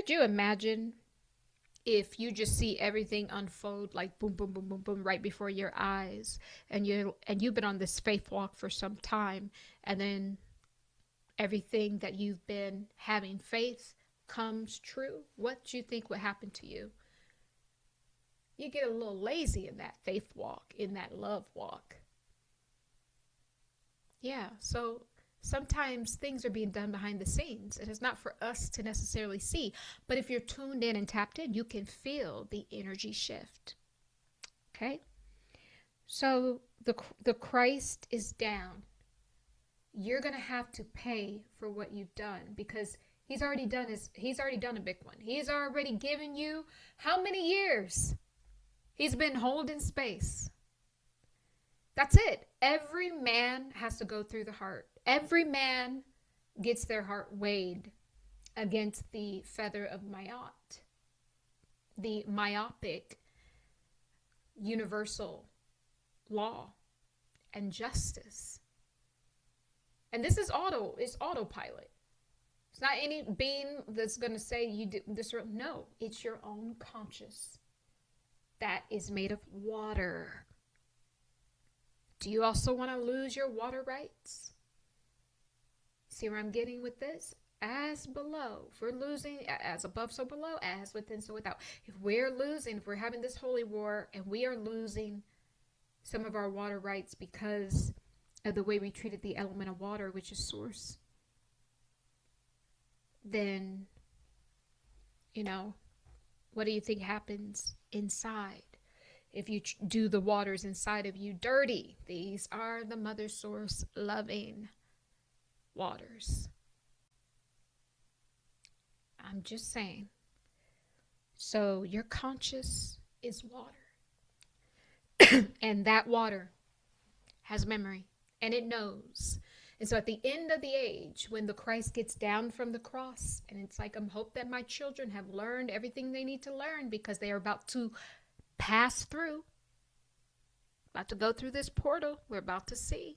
Could you imagine if you just see everything unfold like boom, boom, boom, boom, boom right before your eyes, and you've been on this faith walk for some time, and then everything that you've been having faith comes true? What do you think would happen to you? You get a little lazy in that faith walk, in that love walk. Yeah, so sometimes things are being done behind the scenes. It is not for us to necessarily see, but if you're tuned in and tapped in, you can feel the energy shift. Okay? So the Christ is down. You're going to have to pay for what you've done, because he's already done a big one. He's already given you how many years? He's been holding space. That's it. Every man has to go through the heart. Every man gets their heart weighed against the feather of Mayat, the myopic universal law and justice. And this is autopilot. It's not any being that's going to say you do this or no. It's your own conscious that is made of water. Do you also want to lose your water rights? See where I'm getting with this? As below, if we're losing, as above, so below, as within, so without. If we're having this holy war and we are losing some of our water rights because of the way we treated the element of water, which is source, then, what do you think happens inside? If you do the waters inside of you dirty, these are the mother source loving waters. I'm just saying. So your conscious is water. And that water has memory, and it knows. And so at the end of the age, when the Christ gets down from the cross, and it's like, I hope that my children have learned everything they need to learn, because they are about to pass through, about to go through this portal. We're about to see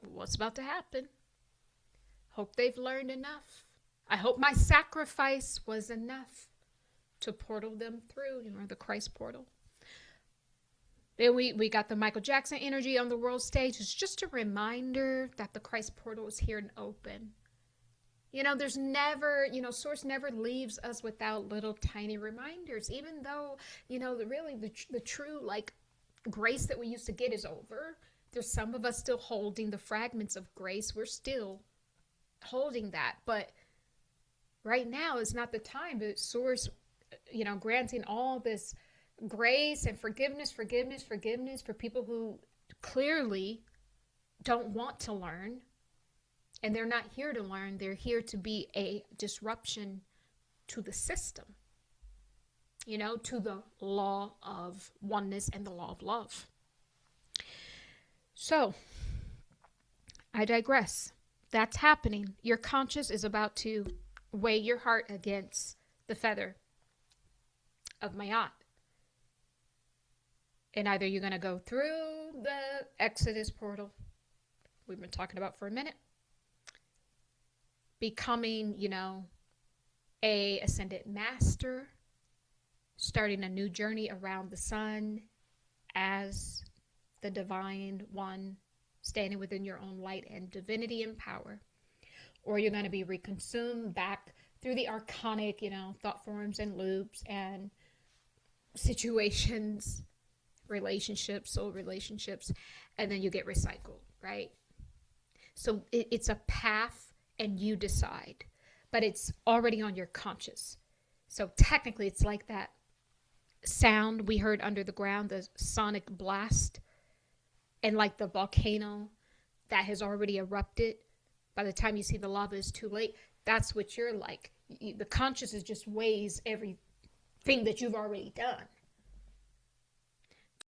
what's about to happen. Hope they've learned enough. I hope my sacrifice was enough to portal them through, the Christ portal. Then we got the Michael Jackson energy on the world stage. It's just a reminder that the Christ portal is here and open. There's never, Source never leaves us without little tiny reminders, even though, the true, grace that we used to get is over. There's some of us still holding the fragments of grace. We're still holding that. But right now is not the time. But Source, granting all this grace and forgiveness for people who clearly don't want to learn. And they're not here to learn. They're here to be a disruption to the system, to the law of oneness and the law of love. So, I digress. That's happening. Your conscious is about to weigh your heart against the feather of Mayat. And either you're going to go through the Exodus portal we've been talking about for a minute, becoming, a ascended master, starting a new journey around the sun as the divine one, standing within your own light and divinity and power. Or you're going to be reconsumed back through the archonic, thought forms and loops and situations, relationships, soul relationships, and then you get recycled, right? So it's a path, and you decide, but it's already on your conscious. So technically it's like that sound we heard under the ground, the sonic blast, and like the volcano that has already erupted. By the time you see the lava, is too late. That's what you're like. The conscious is just weighs everything that you've already done.